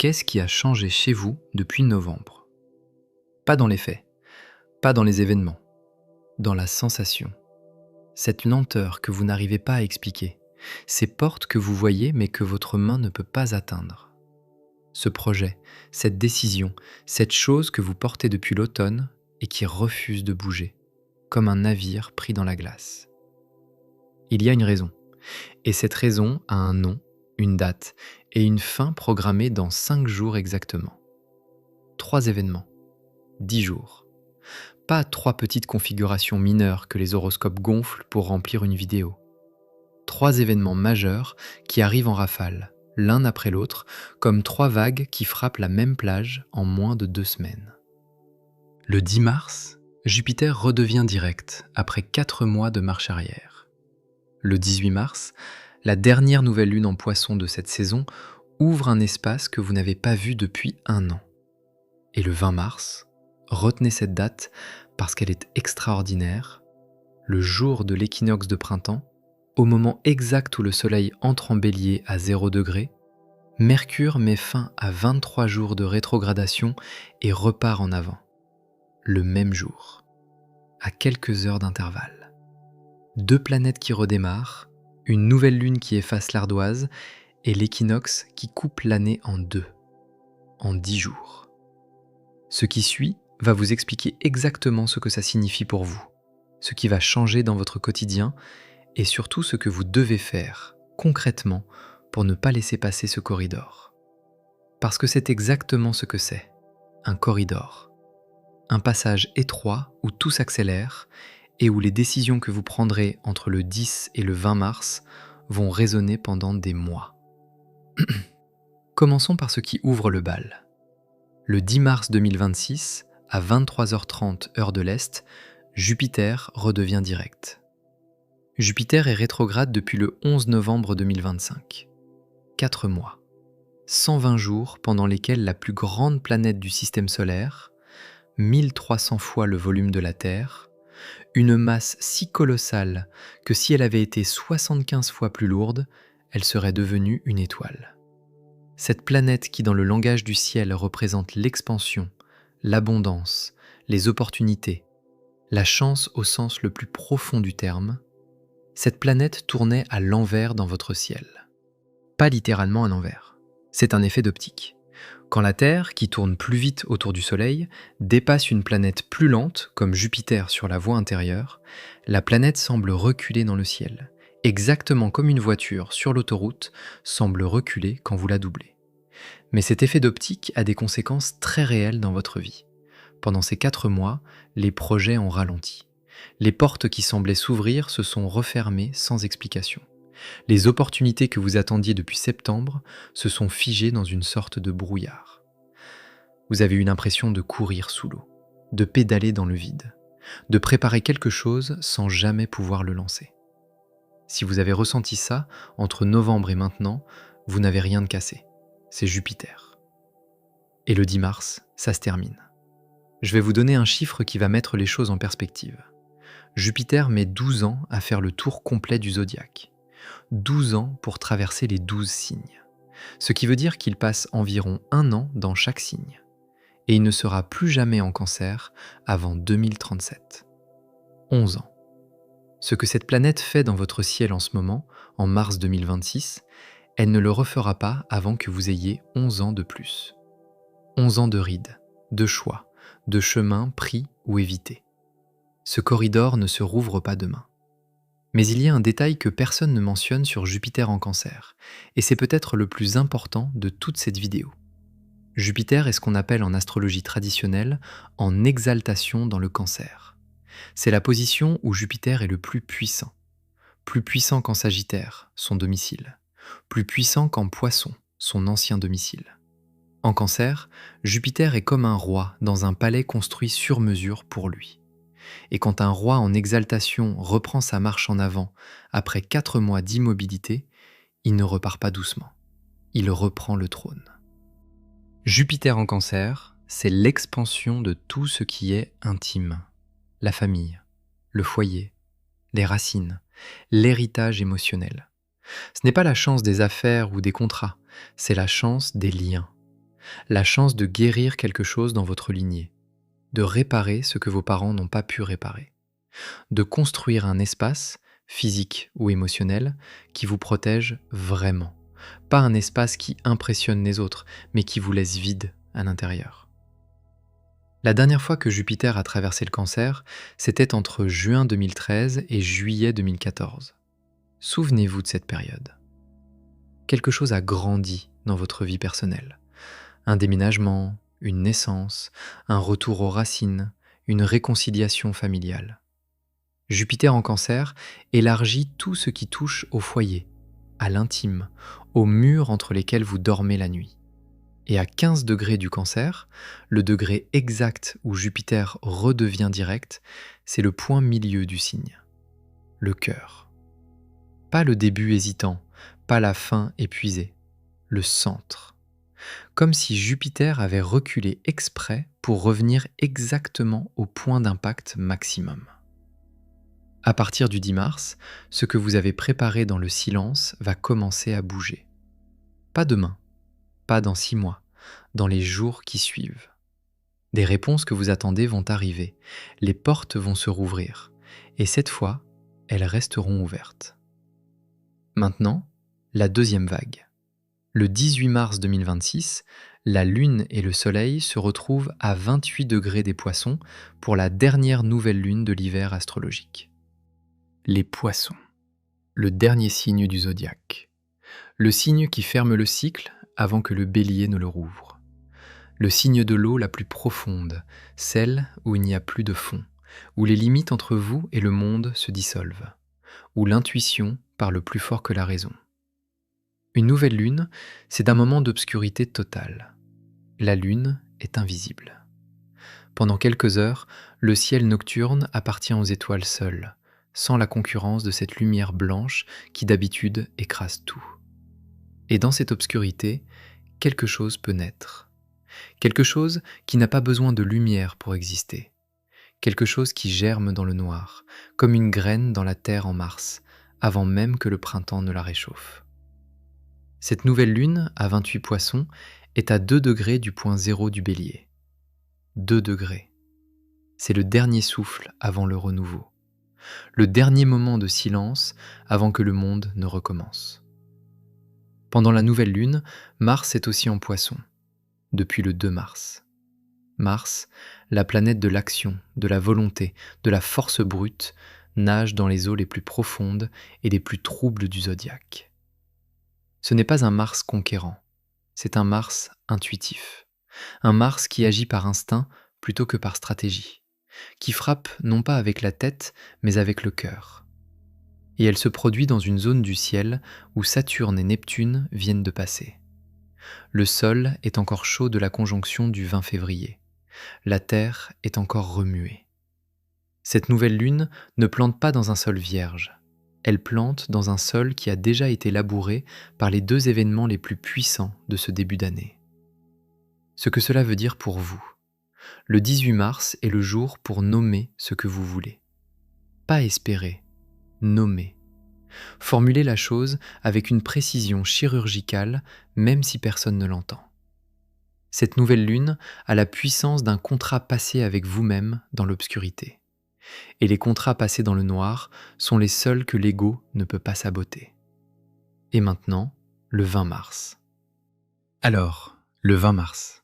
Qu'est-ce qui a changé chez vous depuis novembre? Pas dans les faits, pas dans les événements, dans la sensation. Cette lenteur que vous n'arrivez pas à expliquer, ces portes que vous voyez mais que votre main ne peut pas atteindre. Ce projet, cette décision, cette chose que vous portez depuis l'automne et qui refuse de bouger, comme un navire pris dans la glace. Il y a une raison, et cette raison a un nom, une date et une fin programmée dans 5 jours exactement. 3 événements, 10 jours. Pas 3 petites configurations mineures que les horoscopes gonflent pour remplir une vidéo. 3 événements majeurs qui arrivent en rafale, l'un après l'autre, comme 3 vagues qui frappent la même plage en moins de 2 semaines. Le 10 mars, Jupiter redevient direct après 4 mois de marche arrière. Le 18 mars, la dernière nouvelle lune en Poisson de cette saison ouvre un espace que vous n'avez pas vu depuis 1 an. Et le 20 mars, retenez cette date parce qu'elle est extraordinaire, le jour de l'équinoxe de printemps, au moment exact où le soleil entre en bélier à 0 degré, Mercure met fin à 23 jours de rétrogradation et repart en avant, le même jour, à quelques heures d'intervalle. 2 planètes qui redémarrent, une nouvelle lune qui efface l'ardoise et l'équinoxe qui coupe l'année en 2, en 10 jours. Ce qui suit va vous expliquer exactement ce que ça signifie pour vous, ce qui va changer dans votre quotidien et surtout ce que vous devez faire concrètement pour ne pas laisser passer ce corridor. Parce que c'est exactement ce que c'est, un corridor. Un passage étroit où tout s'accélère et où les décisions que vous prendrez entre le 10 et le 20 mars vont résonner pendant des mois. Commençons par ce qui ouvre le bal. Le 10 mars 2026, à 23h30 heure de l'Est, Jupiter redevient direct. Jupiter est rétrograde depuis le 11 novembre 2025. 4 mois. 120 jours pendant lesquels la plus grande planète du système solaire, 1300 fois le volume de la Terre, une masse si colossale que si elle avait été 75 fois plus lourde, elle serait devenue une étoile. Cette planète qui dans le langage du ciel représente l'expansion, l'abondance, les opportunités, la chance au sens le plus profond du terme, cette planète tournait à l'envers dans votre ciel. Pas littéralement à l'envers. C'est un effet d'optique. Quand la Terre, qui tourne plus vite autour du Soleil, dépasse une planète plus lente, comme Jupiter sur la voie intérieure, la planète semble reculer dans le ciel, exactement comme une voiture sur l'autoroute semble reculer quand vous la doublez. Mais cet effet d'optique a des conséquences très réelles dans votre vie. Pendant ces 4 mois, les projets ont ralenti. Les portes qui semblaient s'ouvrir se sont refermées sans explication. Les opportunités que vous attendiez depuis septembre se sont figées dans une sorte de brouillard. Vous avez eu l'impression de courir sous l'eau, de pédaler dans le vide, de préparer quelque chose sans jamais pouvoir le lancer. Si vous avez ressenti ça entre novembre et maintenant, vous n'avez rien de cassé. C'est Jupiter. Et le 10 mars, ça se termine. Je vais vous donner un chiffre qui va mettre les choses en perspective. Jupiter met 12 ans à faire le tour complet du zodiaque. 12 ans pour traverser les 12 signes. Ce qui veut dire qu'il passe environ 1 an dans chaque signe. Et il ne sera plus jamais en Cancer avant 2037. 11 ans. Ce que cette planète fait dans votre ciel en ce moment, en mars 2026, elle ne le refera pas avant que vous ayez 11 ans de plus. 11 ans de rides, de choix, de chemins pris ou évités. Ce corridor ne se rouvre pas demain. Mais il y a un détail que personne ne mentionne sur Jupiter en Cancer, et c'est peut-être le plus important de toute cette vidéo. Jupiter est ce qu'on appelle en astrologie traditionnelle en exaltation dans le Cancer. C'est la position où Jupiter est le plus puissant qu'en Sagittaire, son domicile, plus puissant qu'en Poisson, son ancien domicile. En Cancer, Jupiter est comme un roi dans un palais construit sur mesure pour lui. Et quand un roi en exaltation reprend sa marche en avant après 4 mois d'immobilité, il ne repart pas doucement. Il reprend le trône. Jupiter en Cancer, c'est l'expansion de tout ce qui est intime. La famille, le foyer, les racines, l'héritage émotionnel. Ce n'est pas la chance des affaires ou des contrats, c'est la chance des liens. la chance de guérir quelque chose dans votre lignée, de réparer ce que vos parents n'ont pas pu réparer, de construire un espace, physique ou émotionnel, qui vous protège vraiment. Pas un espace qui impressionne les autres, mais qui vous laisse vide à l'intérieur. La dernière fois que Jupiter a traversé le Cancer, c'était entre juin 2013 et juillet 2014. Souvenez-vous de cette période. Quelque chose a grandi dans votre vie personnelle. Un déménagement, une naissance, un retour aux racines, une réconciliation familiale. Jupiter en Cancer élargit tout ce qui touche au foyer, à l'intime, aux murs entre lesquels vous dormez la nuit. Et à 15 degrés du Cancer, le degré exact où Jupiter redevient direct, c'est le point milieu du signe, le cœur. Pas le début hésitant, pas la fin épuisée, le centre. Comme si Jupiter avait reculé exprès pour revenir exactement au point d'impact maximum. À partir du 10 mars, ce que vous avez préparé dans le silence va commencer à bouger. Pas demain, pas dans 6 mois, dans les jours qui suivent. Des réponses que vous attendez vont arriver, les portes vont se rouvrir, et cette fois, elles resteront ouvertes. Maintenant, la deuxième vague. Le 18 mars 2026, la Lune et le Soleil se retrouvent à 28 degrés des Poissons pour la dernière nouvelle lune de l'hiver astrologique. Les Poissons, le dernier signe du zodiaque. Le signe qui ferme le cycle avant que le Bélier ne le rouvre. Le signe de l'eau la plus profonde, celle où il n'y a plus de fond, où les limites entre vous et le monde se dissolvent, où l'intuition parle plus fort que la raison. Une nouvelle lune, c'est un moment d'obscurité totale. La lune est invisible. Pendant quelques heures, le ciel nocturne appartient aux étoiles seules, sans la concurrence de cette lumière blanche qui d'habitude écrase tout. Et dans cette obscurité, quelque chose peut naître. Quelque chose qui n'a pas besoin de lumière pour exister. Quelque chose qui germe dans le noir, comme une graine dans la terre en mars, avant même que le printemps ne la réchauffe. Cette nouvelle lune, à 28 Poissons, est à 2 degrés du point zéro du Bélier. 2 degrés. C'est le dernier souffle avant le renouveau. Le dernier moment de silence avant que le monde ne recommence. Pendant la nouvelle lune, Mars est aussi en Poissons, depuis le 2 mars. Mars, la planète de l'action, de la volonté, de la force brute, nage dans les eaux les plus profondes et les plus troubles du zodiaque. Ce n'est pas un Mars conquérant, c'est un Mars intuitif. Un Mars qui agit par instinct plutôt que par stratégie, qui frappe non pas avec la tête, mais avec le cœur. Et elle se produit dans une zone du ciel où Saturne et Neptune viennent de passer. Le sol est encore chaud de la conjonction du 20 février. La terre est encore remuée. Cette nouvelle lune ne plante pas dans un sol vierge. Elle plante dans un sol qui a déjà été labouré par les 2 événements les plus puissants de ce début d'année. Ce que cela veut dire pour vous. Le 18 mars est le jour pour nommer ce que vous voulez. Pas espérer, nommer. Formulez la chose avec une précision chirurgicale, même si personne ne l'entend. Cette nouvelle lune a la puissance d'un contrat passé avec vous-même dans l'obscurité. Et les contrats passés dans le noir sont les seuls que l'ego ne peut pas saboter. Et maintenant, le 20 mars. Alors, le 20 mars.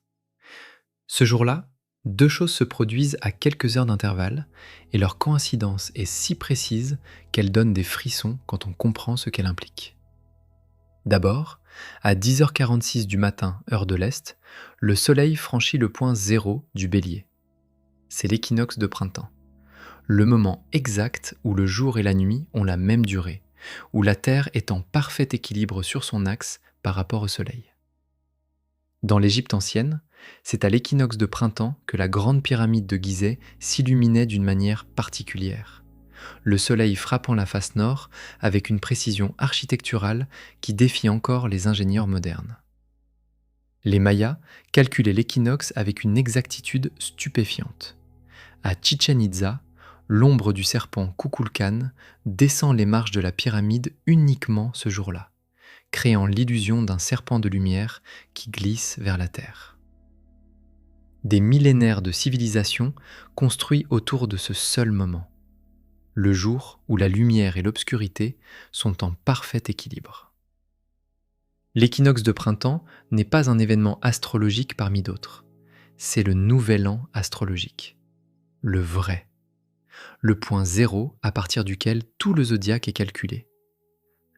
Ce jour-là, 2 choses se produisent à quelques heures d'intervalle et leur coïncidence est si précise qu'elle donne des frissons quand on comprend ce qu'elle implique. D'abord, à 10h46 du matin, heure de l'Est, le Soleil franchit le point zéro du Bélier. C'est l'équinoxe de printemps. Le moment exact où le jour et la nuit ont la même durée, où la Terre est en parfait équilibre sur son axe par rapport au Soleil. Dans l'Égypte ancienne, c'est à l'équinoxe de printemps que la grande pyramide de Gizeh s'illuminait d'une manière particulière, le Soleil frappant la face nord avec une précision architecturale qui défie encore les ingénieurs modernes. Les Mayas calculaient l'équinoxe avec une exactitude stupéfiante. À Chichen Itza, l'ombre du serpent Kukulkan descend les marches de la pyramide uniquement ce jour-là, créant l'illusion d'un serpent de lumière qui glisse vers la Terre. Des millénaires de civilisation construits autour de ce seul moment, le jour où la lumière et l'obscurité sont en parfait équilibre. L'équinoxe de printemps n'est pas un événement astrologique parmi d'autres. C'est le nouvel an astrologique, le vrai, le point zéro à partir duquel tout le zodiaque est calculé.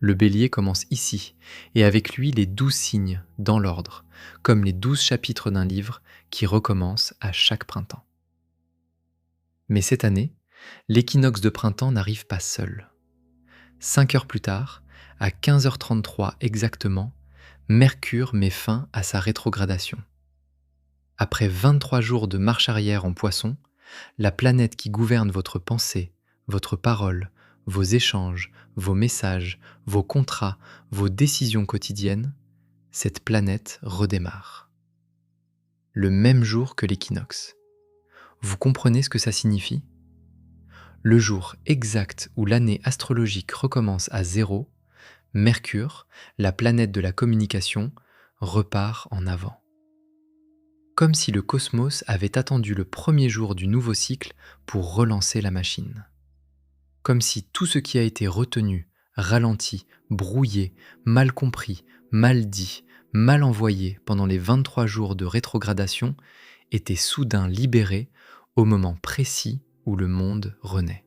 Le bélier commence ici, et avec lui les 12 signes, dans l'ordre, comme les 12 chapitres d'un livre qui recommence à chaque printemps. Mais cette année, l'équinoxe de printemps n'arrive pas seul. 5 heures plus tard, à 15h33 exactement, Mercure met fin à sa rétrogradation. Après 23 jours de marche arrière en Poisson, la planète qui gouverne votre pensée, votre parole, vos échanges, vos messages, vos contrats, vos décisions quotidiennes, cette planète redémarre. Le même jour que l'équinoxe. Vous comprenez ce que ça signifie ? Le jour exact où l'année astrologique recommence à zéro, Mercure, la planète de la communication, repart en avant. Comme si le cosmos avait attendu le premier jour du nouveau cycle pour relancer la machine. Comme si tout ce qui a été retenu, ralenti, brouillé, mal compris, mal dit, mal envoyé pendant les 23 jours de rétrogradation était soudain libéré au moment précis où le monde renaît.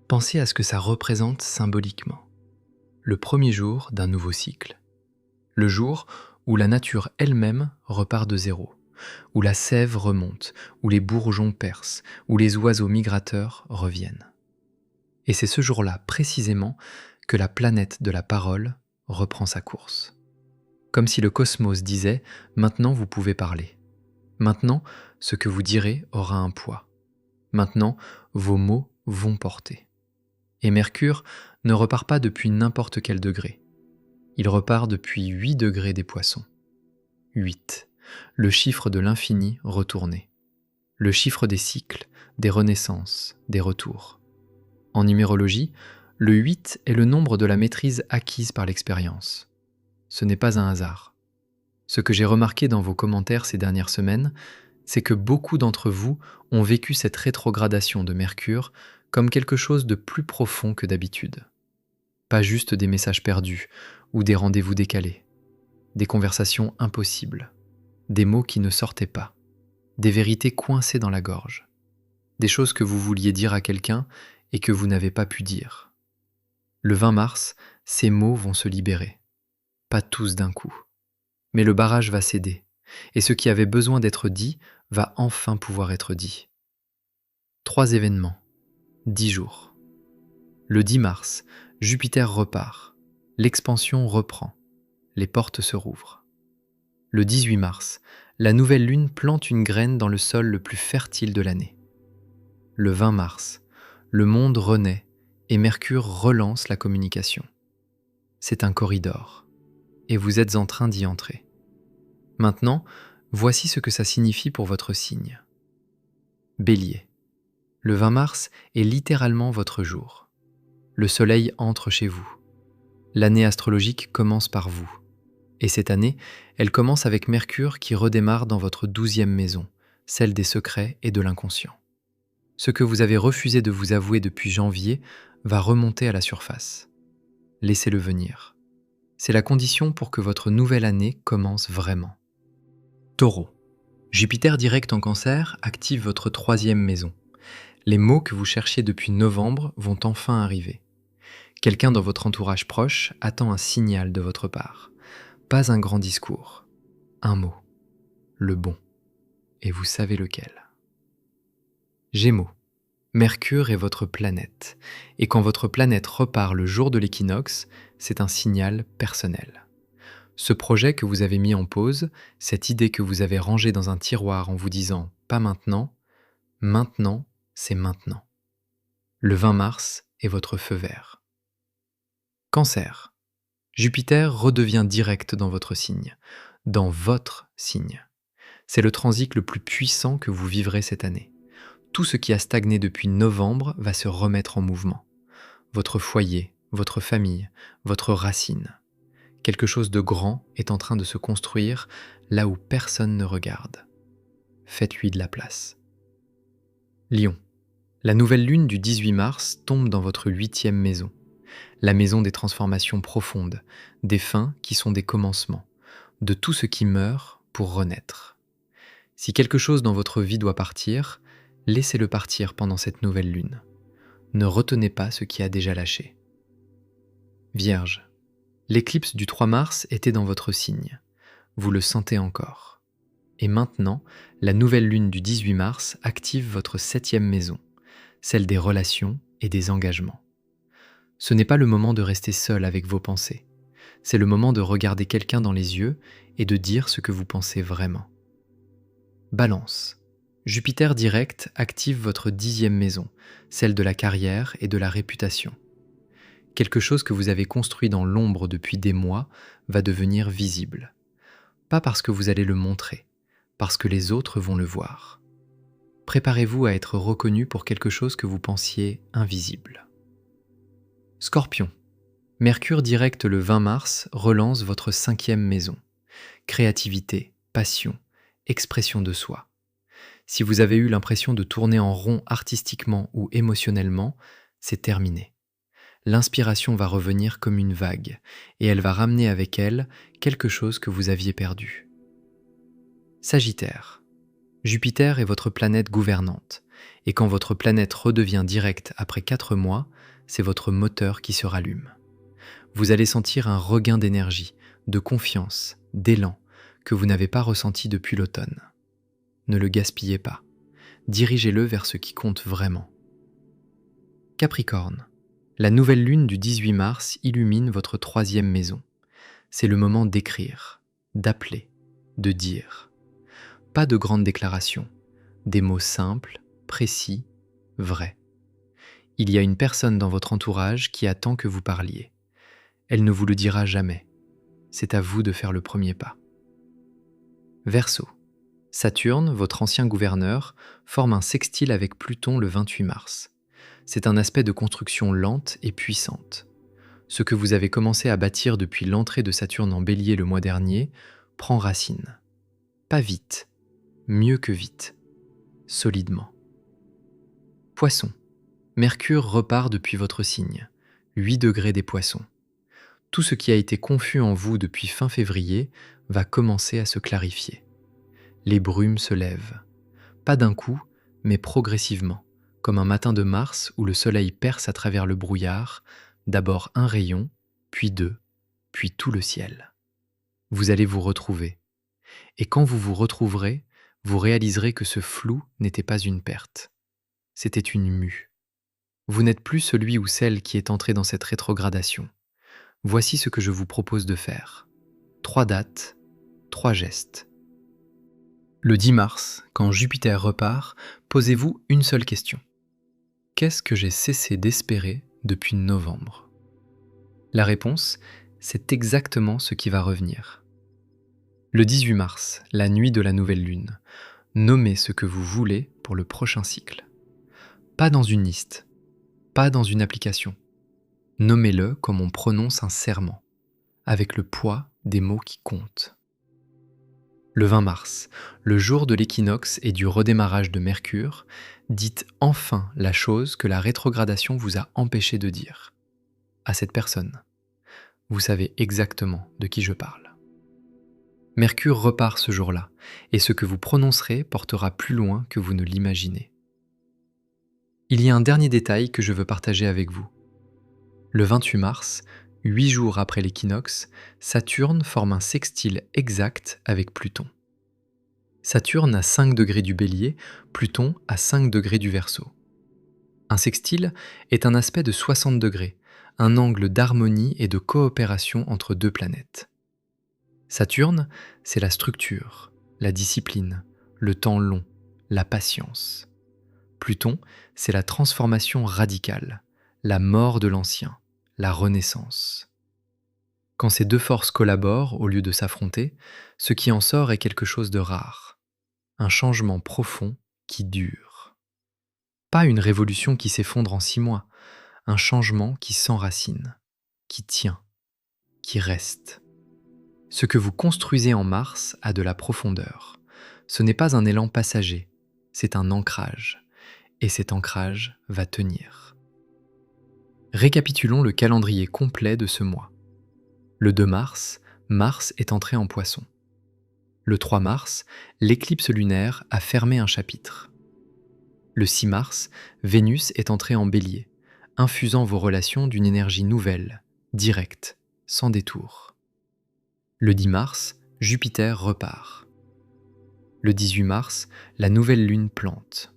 Pensez à ce que ça représente symboliquement. Le premier jour d'un nouveau cycle. Le jour où la nature elle-même repart de zéro, où la sève remonte, où les bourgeons percent, où les oiseaux migrateurs reviennent. Et c'est ce jour-là précisément que la planète de la parole reprend sa course. Comme si le cosmos disait « Maintenant vous pouvez parler. Maintenant, ce que vous direz aura un poids. Maintenant, vos mots vont porter. » Et Mercure ne repart pas depuis n'importe quel degré. Il repart depuis 8 degrés des Poissons. 8, le chiffre de l'infini retourné. Le chiffre des cycles, des renaissances, des retours. En numérologie, le 8 est le nombre de la maîtrise acquise par l'expérience. Ce n'est pas un hasard. Ce que j'ai remarqué dans vos commentaires ces dernières semaines, c'est que beaucoup d'entre vous ont vécu cette rétrogradation de Mercure comme quelque chose de plus profond que d'habitude. Pas juste des messages perdus ou des rendez-vous décalés, des conversations impossibles, des mots qui ne sortaient pas, des vérités coincées dans la gorge, des choses que vous vouliez dire à quelqu'un et que vous n'avez pas pu dire. Le 20 mars, ces mots vont se libérer. Pas tous d'un coup. Mais le barrage va céder, et ce qui avait besoin d'être dit va enfin pouvoir être dit. 3 événements, 10 jours. Le 10 mars, Jupiter repart, l'expansion reprend, les portes se rouvrent. Le 18 mars, la nouvelle lune plante une graine dans le sol le plus fertile de l'année. Le 20 mars, le monde renaît et Mercure relance la communication. C'est un corridor, et vous êtes en train d'y entrer. Maintenant, voici ce que ça signifie pour votre signe. Bélier. Le 20 mars est littéralement votre jour. Le soleil entre chez vous. L'année astrologique commence par vous. Et cette année, elle commence avec Mercure qui redémarre dans votre 12e maison, celle des secrets et de l'inconscient. Ce que vous avez refusé de vous avouer depuis janvier va remonter à la surface. Laissez-le venir. C'est la condition pour que votre nouvelle année commence vraiment. Taureau. Jupiter direct en Cancer active votre 3e maison. Les mots que vous cherchiez depuis novembre vont enfin arriver. Quelqu'un dans votre entourage proche attend un signal de votre part. Pas un grand discours, un mot, le bon, et vous savez lequel. Gémeaux. Mercure est votre planète, et quand votre planète repart le jour de l'équinoxe, c'est un signal personnel. Ce projet que vous avez mis en pause, cette idée que vous avez rangée dans un tiroir en vous disant « pas maintenant », maintenant, c'est maintenant. Le 20 mars est votre feu vert. Cancer. Jupiter redevient direct dans votre signe, dans votre signe. C'est le transit le plus puissant que vous vivrez cette année. Tout ce qui a stagné depuis novembre va se remettre en mouvement. Votre foyer, votre famille, votre racine. Quelque chose de grand est en train de se construire là où personne ne regarde. Faites-lui de la place. Lion. La nouvelle lune du 18 mars tombe dans votre 8e maison, la maison des transformations profondes, des fins qui sont des commencements, de tout ce qui meurt pour renaître. Si quelque chose dans votre vie doit partir, laissez-le partir pendant cette nouvelle lune. Ne retenez pas ce qui a déjà lâché. Vierge. L'éclipse du 3 mars était dans votre signe. Vous le sentez encore. Et maintenant, la nouvelle lune du 18 mars active votre 7e maison, celle des relations et des engagements. Ce n'est pas le moment de rester seul avec vos pensées. C'est le moment de regarder quelqu'un dans les yeux et de dire ce que vous pensez vraiment. Balance. Jupiter direct active votre 10e maison, celle de la carrière et de la réputation. Quelque chose que vous avez construit dans l'ombre depuis des mois va devenir visible. Pas parce que vous allez le montrer, parce que les autres vont le voir. Préparez-vous à être reconnu pour quelque chose que vous pensiez invisible. Scorpion. Mercure direct le 20 mars relance votre 5e maison. Créativité, passion, expression de soi. Si vous avez eu l'impression de tourner en rond artistiquement ou émotionnellement, c'est terminé. L'inspiration va revenir comme une vague, et elle va ramener avec elle quelque chose que vous aviez perdu. Sagittaire. Jupiter est votre planète gouvernante, et quand votre planète redevient directe après 4 mois, c'est votre moteur qui se rallume. Vous allez sentir un regain d'énergie, de confiance, d'élan, que vous n'avez pas ressenti depuis l'automne. Ne le gaspillez pas. Dirigez-le vers ce qui compte vraiment. Capricorne. La nouvelle lune du 18 mars illumine votre 3e maison. C'est le moment d'écrire, d'appeler, de dire. Pas de grandes déclarations, des mots simples, précis, vrais. Il y a une personne dans votre entourage qui attend que vous parliez. Elle ne vous le dira jamais. C'est à vous de faire le premier pas. Verseau. Saturne, votre ancien gouverneur, forme un sextile avec Pluton le 28 mars. C'est un aspect de construction lente et puissante. Ce que vous avez commencé à bâtir depuis l'entrée de Saturne en Bélier le mois dernier prend racine. Pas vite, mieux que vite, solidement. Poisson. Mercure repart depuis votre signe, 8 degrés des Poissons. Tout ce qui a été confus en vous depuis fin février va commencer à se clarifier. Les brumes se lèvent. Pas d'un coup, mais progressivement, comme un matin de mars où le soleil perce à travers le brouillard, d'abord un rayon, puis 2, puis tout le ciel. Vous allez vous retrouver. Et quand vous vous retrouverez, vous réaliserez que ce flou n'était pas une perte. C'était une mue. Vous n'êtes plus celui ou celle qui est entré dans cette rétrogradation. Voici ce que je vous propose de faire. 3 dates, 3 gestes. Le 10 mars, quand Jupiter repart, posez-vous une seule question. Qu'est-ce que j'ai cessé d'espérer depuis novembre ? La réponse, c'est exactement ce qui va revenir. Le 18 mars, la nuit de la nouvelle lune, nommez ce que vous voulez pour le prochain cycle. Pas dans une liste, pas dans une application. Nommez-le comme on prononce un serment, avec le poids des mots qui comptent. Le 20 mars, le jour de l'équinoxe et du redémarrage de Mercure, dites enfin la chose que la rétrogradation vous a empêché de dire. À cette personne. Vous savez exactement de qui je parle. Mercure repart ce jour-là, et ce que vous prononcerez portera plus loin que vous ne l'imaginez. Il y a un dernier détail que je veux partager avec vous. Le 28 mars, 8 jours après l'équinoxe, Saturne forme un sextile exact avec Pluton. Saturne à 5 degrés du Bélier, Pluton à 5 degrés du Verseau. Un sextile est un aspect de 60 degrés, un angle d'harmonie et de coopération entre deux planètes. Saturne, c'est la structure, la discipline, le temps long, la patience. Pluton, c'est la transformation radicale, la mort de l'ancien, la renaissance. Quand ces deux forces collaborent au lieu de s'affronter, ce qui en sort est quelque chose de rare. Un changement profond qui dure. Pas une révolution qui s'effondre en 6 mois, un changement qui s'enracine, qui tient, qui reste. Ce que vous construisez en Mars a de la profondeur. Ce n'est pas un élan passager, c'est un ancrage. Et cet ancrage va tenir. Récapitulons le calendrier complet de ce mois. Le 2 mars, Mars est entré en Poisson. Le 3 mars, l'éclipse lunaire a fermé un chapitre. Le 6 mars, Vénus est entrée en Bélier, infusant vos relations d'une énergie nouvelle, directe, sans détour. Le 10 mars, Jupiter repart. Le 18 mars, la nouvelle lune plante.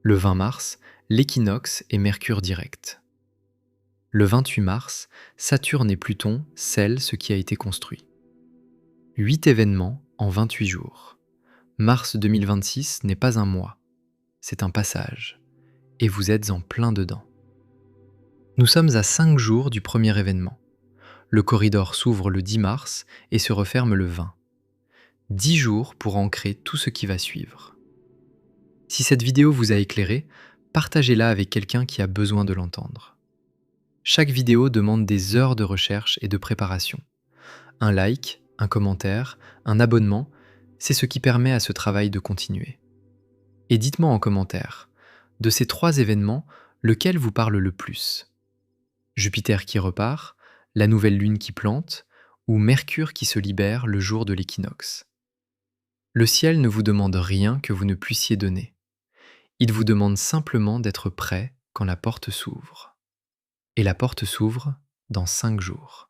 Le 20 mars, l'équinoxe et Mercure direct. Le 28 mars, Saturne et Pluton scellent ce qui a été construit. 8 événements en 28 jours. Mars 2026 n'est pas un mois, c'est un passage. Et vous êtes en plein dedans. Nous sommes à 5 jours du premier événement. Le corridor s'ouvre le 10 mars et se referme le 20. 10 jours pour ancrer tout ce qui va suivre. Si cette vidéo vous a éclairé, partagez-la avec quelqu'un qui a besoin de l'entendre. Chaque vidéo demande des heures de recherche et de préparation. Un like, un commentaire, un abonnement, c'est ce qui permet à ce travail de continuer. Et dites-moi en commentaire, de ces 3 événements, lequel vous parle le plus ? Jupiter qui repart, la nouvelle lune qui plante, ou Mercure qui se libère le jour de l'équinoxe. Le ciel ne vous demande rien que vous ne puissiez donner. Il vous demande simplement d'être prêt quand la porte s'ouvre. Et la porte s'ouvre dans 5 jours.